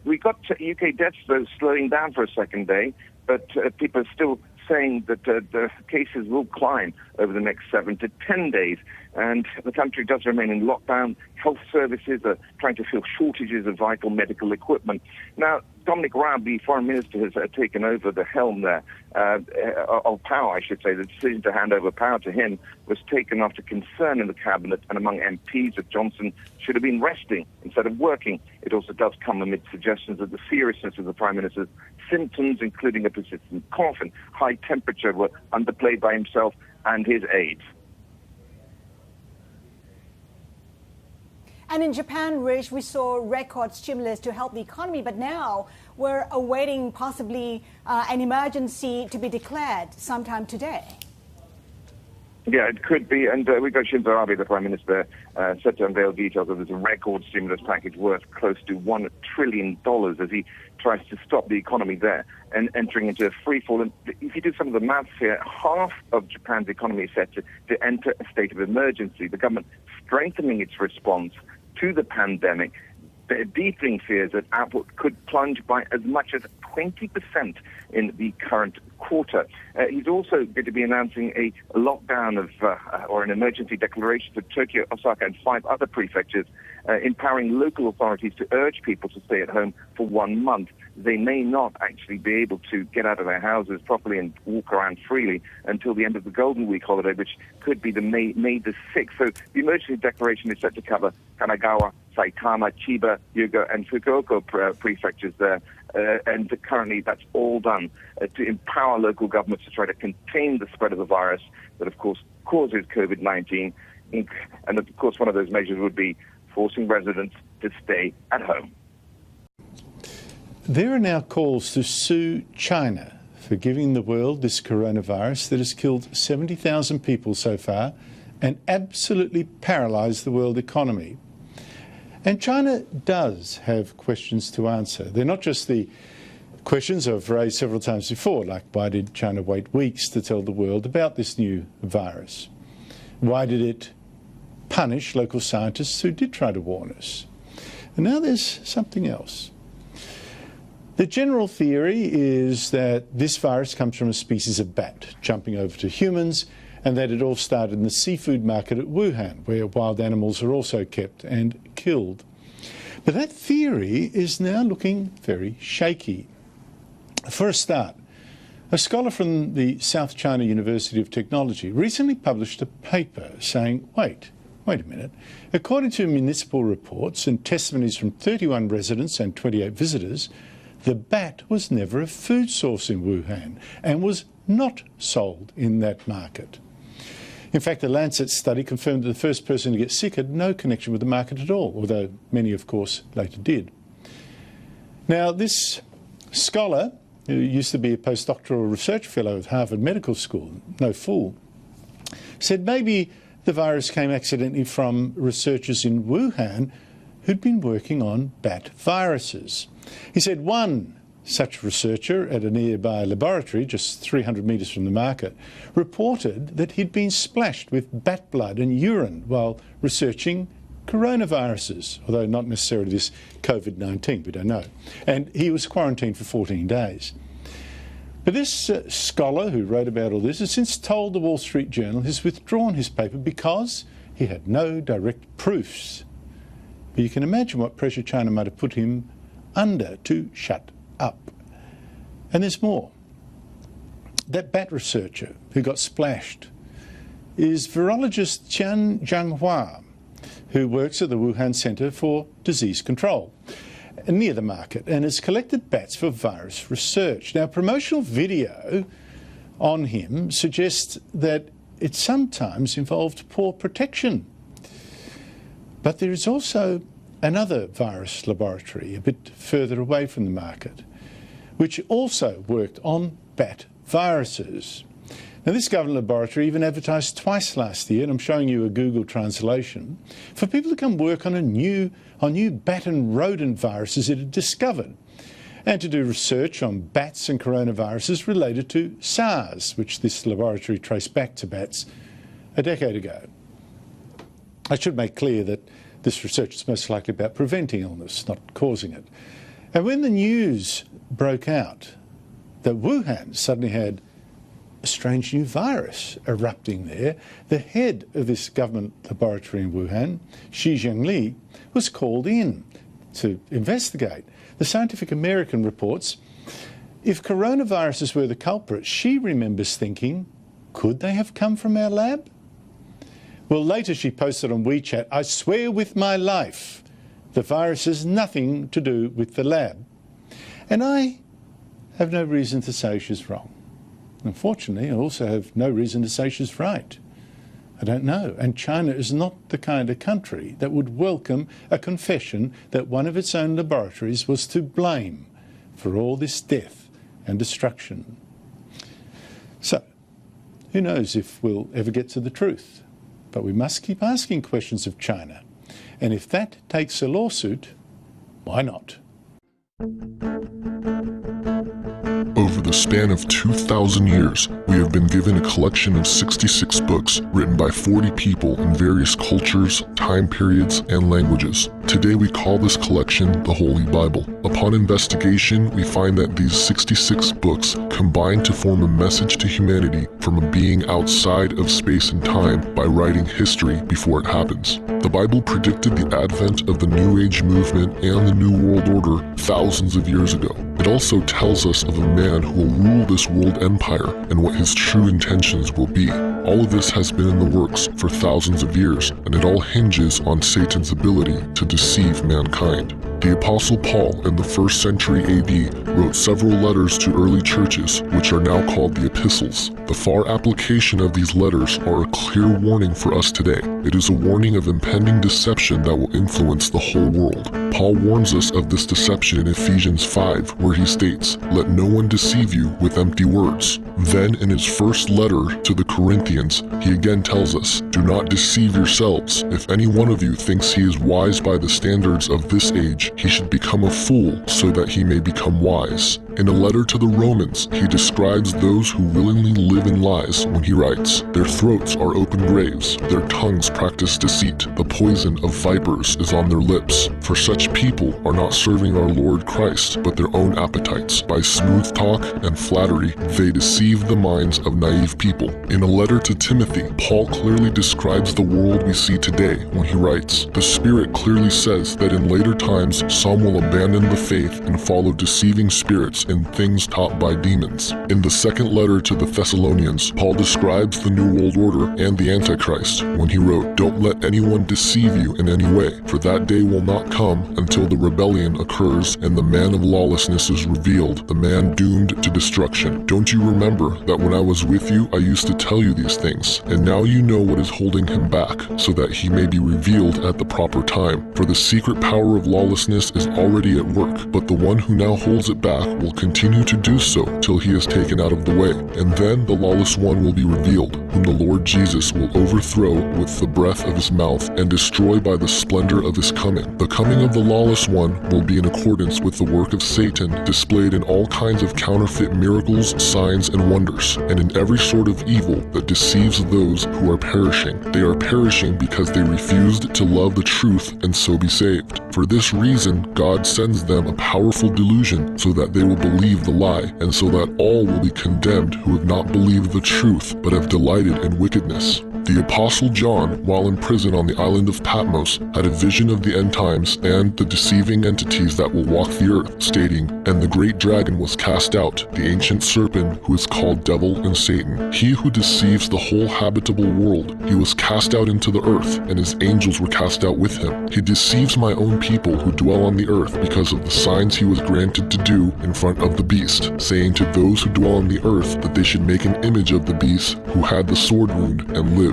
We got UK deaths, though, slowing down for a second day, but people are still saying that the cases will climb over the next 7 to 10 days. And the country does remain in lockdown. Health services are trying to fill shortages of vital medical equipment. Now, Dominic Raab, the Foreign Minister, has taken over the helm there, of power, I should say. The decision to hand over power to him was taken after concern in the Cabinet and among MPs that Johnson should have been resting instead of working. It also does come amid suggestions that the seriousness of the Prime Minister's symptoms, including a persistent cough and high temperature, were underplayed by himself and his aides. And in Japan, Rish, we saw record stimulus to help the economy, but now we're awaiting possibly an emergency to be declared sometime today. Yeah, it could be. And we've got Shinzo Abe, the Prime Minister, set to unveil details of this record stimulus package worth close to $1 trillion as he tries to stop the economy there and entering into a free fall. And if you do some of the maths here, half of Japan's economy is set to enter a state of emergency. The government strengthening its response to the pandemic, deepening fears that output could plunge by as much as 20% in the current quarter. He's also going to be announcing a lockdown or an emergency declaration for Tokyo, Osaka, and 5 other prefectures, empowering local authorities to urge people to stay at home for 1 month. They may not actually be able to get out of their houses properly and walk around freely until the end of the Golden Week holiday, which could be the May the 6th. So the emergency declaration is set to cover Kanagawa, Saitama, Chiba, Hyōgo, and Fukuoka prefectures there. And currently that's all done to empower local governments to try to contain the spread of the virus that, of course, causes COVID-19. And, of course, one of those measures would be forcing residents to stay at home. There are now calls to sue China for giving the world this coronavirus that has killed 70,000 people so far and absolutely paralysed the world economy. And China does have questions to answer. They're not just the questions I've raised several times before, like why did China wait weeks to tell the world about this new virus? Why did it punish local scientists who did try to warn us? And now there's something else. The general theory is that this virus comes from a species of bat jumping over to humans, and that it all started in the seafood market at Wuhan, where wild animals are also kept and killed. But that theory is now looking very shaky. For a start, a scholar from the South China University of Technology recently published a paper saying, wait a minute, according to municipal reports and testimonies from 31 residents and 28 visitors, the bat was never a food source in Wuhan and was not sold in that market. In fact, the Lancet study confirmed that the first person to get sick had no connection with the market at all, although many, of course, later did. Now, this scholar, who used to be a postdoctoral research fellow at Harvard Medical School, no fool, said maybe the virus came accidentally from researchers in Wuhan who'd been working on bat viruses. He said one such researcher at a nearby laboratory, just 300 metres from the market, reported that he'd been splashed with bat blood and urine while researching coronaviruses, although not necessarily this COVID-19, we don't know. And he was quarantined for 14 days. But this scholar who wrote about all this has since told the Wall Street Journal he's withdrawn his paper because he had no direct proofs. But you can imagine what pressure China might have put him under to shut up. And there's more. That bat researcher who got splashed is virologist Qian Zhanghua, who works at the Wuhan Centre for Disease Control near the market and has collected bats for virus research. Now, promotional video on him suggests that it sometimes involved poor protection. But there is also another virus laboratory a bit further away from the market, which also worked on bat viruses. Now, this government laboratory even advertised twice last year, and I'm showing you a Google translation, for people to come work on new bat and rodent viruses it had discovered. and to do research on bats and coronaviruses related to SARS, which this laboratory traced back to bats a decade ago. I should make clear that this research is most likely about preventing illness, not causing it. And when the news broke out that Wuhan suddenly had a strange new virus erupting there, the head of this government laboratory in Wuhan, Xi Zhengli, was called in to investigate. The Scientific American reports, if coronaviruses were the culprit, she remembers thinking, could they have come from our lab? Well, later she posted on WeChat, I swear with my life, the virus has nothing to do with the lab. And I have no reason to say she's wrong. Unfortunately, I also have no reason to say she's right. I don't know. And China is not the kind of country that would welcome a confession that one of its own laboratories was to blame for all this death and destruction. So, who knows if we'll ever get to the truth? But we must keep asking questions of China. And if that takes a lawsuit, why not? Over the span of 2,000 years, we have been given a collection of 66 books written by 40 people in various cultures, time periods, and languages. Today we call this collection the Holy Bible. Upon investigation, we find that these 66 books combine to form a message to humanity from a being outside of space and time by writing history before it happens. The Bible predicted the advent of the New Age movement and the New World Order thousands of years ago. It also tells us of a man who will rule this world empire and what his true intentions will be. All of this has been in the works for thousands of years, and it all hinges on Satan's ability to deceive mankind. The Apostle Paul in the 1st century AD wrote several letters to early churches, which are now called the epistles. The far application of these letters are a clear warning for us today. It is a warning of impending deception that will influence the whole world. Paul warns us of this deception in Ephesians 5, where he states, "Let no one deceive you with empty words." Then in his first letter to the Corinthians, he again tells us, "Do not deceive yourselves. If any one of you thinks he is wise by the standards of this age, he should become a fool so that he may become wise." In a letter to the Romans, he describes those who willingly live in lies when he writes, "Their throats are open graves, their tongues practice deceit, the poison of vipers is on their lips. For such people are not serving our Lord Christ, but their own appetites. By smooth talk and flattery, they deceive the minds of naive people." In a letter to Timothy, Paul clearly describes the world we see today when he writes, "The Spirit clearly says that in later times some will abandon the faith and follow deceiving spirits and things taught by demons." In the second letter to the Thessalonians, Paul describes the New World Order and the Antichrist when he wrote, "Don't let anyone deceive you in any way, for that day will not come until the rebellion occurs and the man of lawlessness is revealed, the man doomed to destruction. Don't you remember that when I was with you, I used to tell you these things, and now you know what is holding him back, so that he may be revealed at the proper time. For the secret power of lawlessness is already at work, but the one who now holds it back will continue to do so till he is taken out of the way. And then the lawless one will be revealed, whom the Lord Jesus will overthrow with the breath of his mouth and destroy by the splendor of his coming. The coming of the lawless one will be in accordance with the work of Satan, displayed in all kinds of counterfeit miracles, signs, and wonders, and in every sort of evil that deceives those who are perishing. They are perishing because they refused to love the truth and so be saved. For this reason, God sends them a powerful delusion so that they will believe the lie, and so that all will be condemned who have not believed the truth but have delighted in wickedness." The Apostle John, while in prison on the island of Patmos, had a vision of the end times and the deceiving entities that will walk the earth, stating, "And the great dragon was cast out, the ancient serpent who is called Devil and Satan. He who deceives the whole habitable world. He was cast out into the earth, and his angels were cast out with him. He deceives my own people who dwell on the earth because of the signs he was granted to do in front of the beast, saying to those who dwell on the earth that they should make an image of the beast who had the sword wound and lived."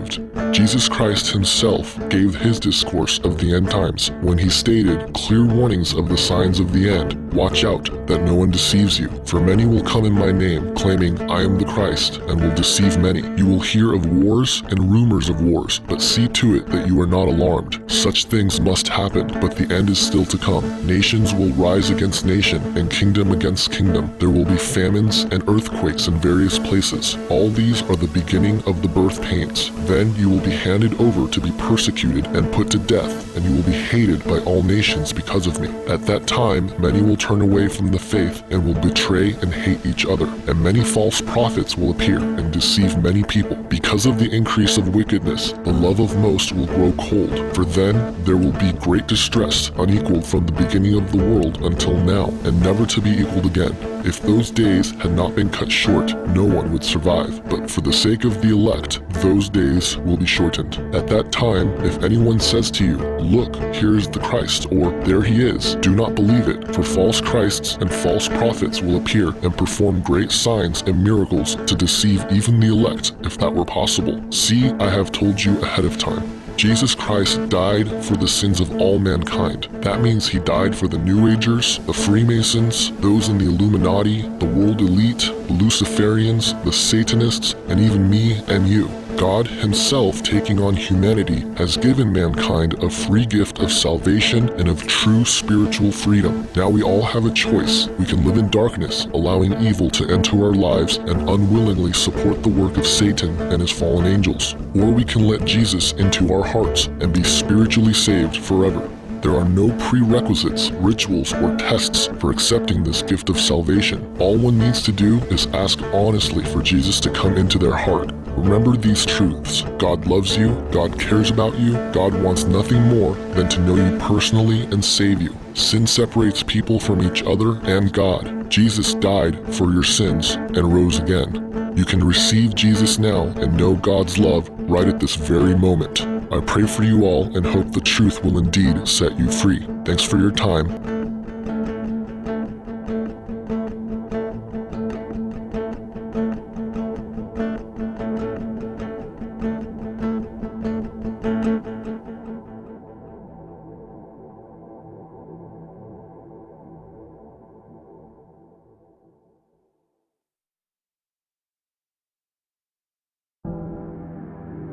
Jesus Christ himself gave his discourse of the end times when he stated clear warnings of the signs of the end. Watch out that no one deceives you, for many will come in my name, claiming I am the Christ, and will deceive many. You will hear of wars and rumors of wars, but see to it that you are not alarmed. Such things must happen, but the end is still to come. Nations will rise against nation, and kingdom against kingdom. There will be famines and earthquakes in various places. All these are the beginning of the birth pains. Then you will be handed over to be persecuted and put to death, and you will be hated by all nations because of me. At that time, many will turn away from the faith and will betray and hate each other, and many false prophets will appear and deceive many people. Because of the increase of wickedness, the love of most will grow cold, for then there will be great distress, unequaled from the beginning of the world until now, and never to be equaled again. If those days had not been cut short, no one would survive, but for the sake of the elect, those days will be shortened. At that time, if anyone says to you, look, here is the Christ, or there he is, do not believe it, for false Christs and false prophets will appear and perform great signs and miracles to deceive even the elect, if that were possible. See, I have told you ahead of time. Jesus Christ died for the sins of all mankind. That means he died for the New Agers, the Freemasons, those in the Illuminati, the world elite, the Luciferians, the Satanists, and even me and you. God himself, taking on humanity, has given mankind a free gift of salvation and of true spiritual freedom. Now we all have a choice. We can live in darkness, allowing evil to enter our lives and unwillingly support the work of Satan and his fallen angels. Or we can let Jesus into our hearts and be spiritually saved forever. There are no prerequisites, rituals, or tests for accepting this gift of salvation. All one needs to do is ask honestly for Jesus to come into their heart. Remember these truths. God loves you, God cares about you, God wants nothing more than to know you personally and save you. Sin separates people from each other and God. Jesus died for your sins and rose again. You can receive Jesus now and know God's love right at this very moment. I pray for you all and hope the truth will indeed set you free. Thanks for your time.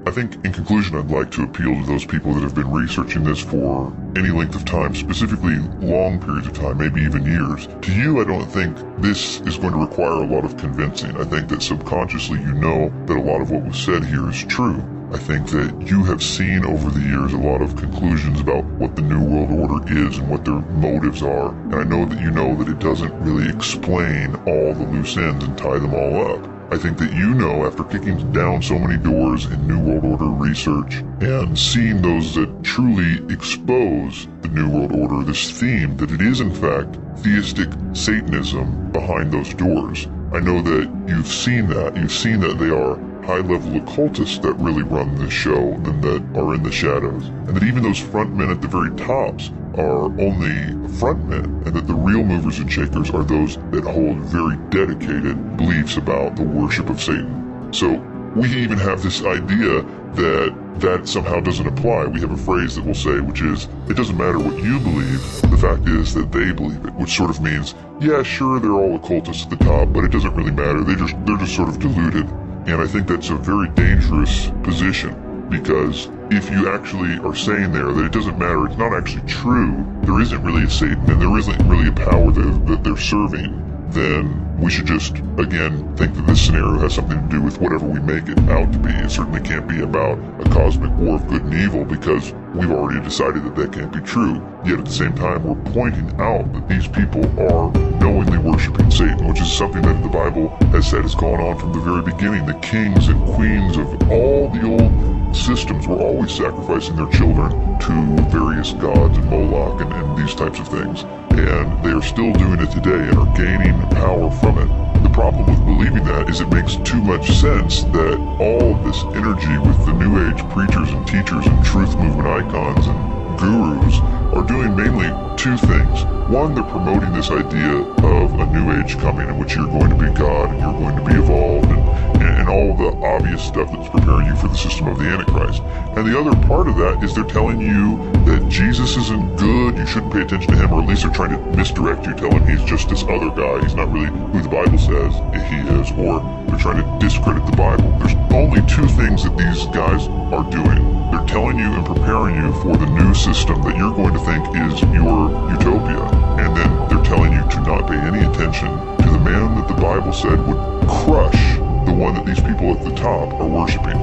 I think in conclusion, I'd like to appeal to those people that have been researching this for any length of time, specifically long periods of time, maybe even years. To you, I don't think this is going to require a lot of convincing. I think that subconsciously you know that a lot of what was said here is true. I think that you have seen over the years a lot of conclusions about what the New World Order is and what their motives are. And I know that you know that it doesn't really explain all the loose ends and tie them all up. I think that you know, after kicking down so many doors in New World Order research and seeing those that truly expose the New World Order, this theme, that it is in fact theistic Satanism behind those doors. I know that you've seen that. You've seen that they are high-level occultists that really run this show and that are in the shadows. And that even those front men at the very tops are only front men, and that the real movers and shakers are those that hold very dedicated beliefs about the worship of Satan. So we even have this idea that somehow doesn't apply. We have a phrase that we'll say, which is, it doesn't matter what you believe, the fact is that they believe it, which sort of means, yeah, sure, they're all occultists at the top, but it doesn't really matter. They're just sort of deluded. And I think that's a very dangerous position, because if you actually are saying there that it doesn't matter, it's not actually true, there isn't really a Satan and there isn't really a power that they're serving, then we should just, again, think that this scenario has something to do with whatever we make it out to be. It certainly can't be about a cosmic war of good and evil, because we've already decided that that can't be true. Yet at the same time, we're pointing out that these people are knowingly worshiping Satan, which is something that the Bible has said has gone on from the very beginning. The kings and queens of all the old systems were always sacrificing their children to various gods and Moloch and these types of things. And they are still doing it today and are gaining power from it. The problem with believing that is it makes too much sense that all of this energy with the New Age preachers and teachers and truth movement icons and gurus are doing mainly two things. One, they're promoting this idea of a New Age coming in which you're going to be God and you're going to be evolved and and all the obvious stuff that's preparing you for the system of the Antichrist. And the other part of that is they're telling you that Jesus isn't good, you shouldn't pay attention to him, or at least they're trying to misdirect you, tell him he's just this other guy, he's not really who the Bible says he is, or they're trying to discredit the Bible. There's only two things that these guys are doing. They're telling you and preparing you for the new system that you're going to think is your utopia, and then they're telling you to not pay any attention to the man that the Bible said would crush the one that these people at the top are worshiping.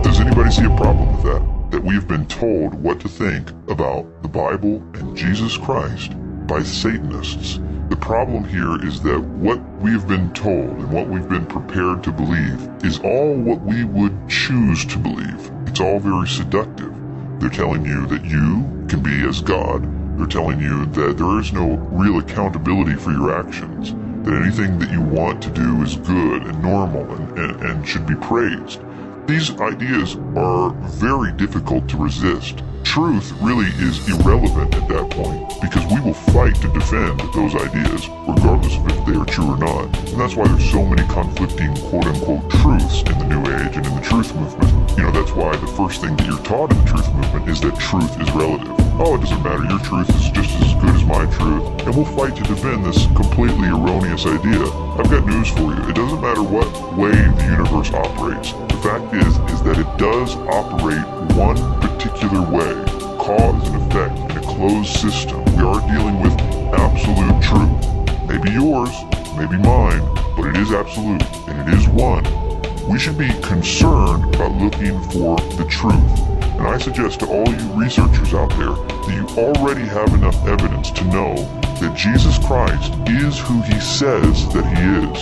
Does anybody see a problem with that? That we have been told what to think about the Bible and Jesus Christ by Satanists. The problem here is that what we have been told and what we've been prepared to believe is all what we would choose to believe. It's all very seductive. They're telling you that you can be as God. They're telling you that there is no real accountability for your actions, that anything that you want to do is good and normal and should be praised. These ideas are very difficult to resist. Truth really is irrelevant at that point, because we will fight to defend those ideas, regardless of if they are true or not. And that's why there's so many conflicting quote-unquote truths in the New Age and in the truth movement. You know, that's why the first thing that you're taught in the truth movement is that truth is relative. Oh, it doesn't matter, your truth is just as good as my truth, and we'll fight to defend this completely erroneous idea. I've got news for you. It doesn't matter what way the universe operates. The fact is that it does operate one particular way, cause and effect, in a closed system. We are dealing with absolute truth. Maybe yours, maybe mine, but it is absolute, and it is one. We should be concerned about looking for the truth. And I suggest to all you researchers out there that you already have enough evidence to know that Jesus Christ is who he says that he is.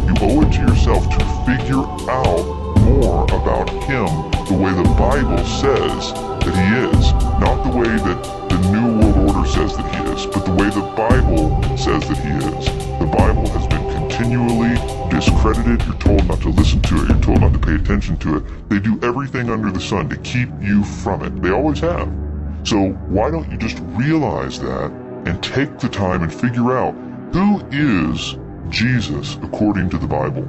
You owe it to yourself to figure out more about him the way the Bible says that he is. Not the way that the New World Order says that he is, but the way the Bible says that he is. The Bible has been continually discredited. You're told not to listen to it. You're told not to pay attention to it. They do everything under the sun to keep you from it. They always have. So why don't you just realize that and take the time and figure out who is Jesus according to the Bible?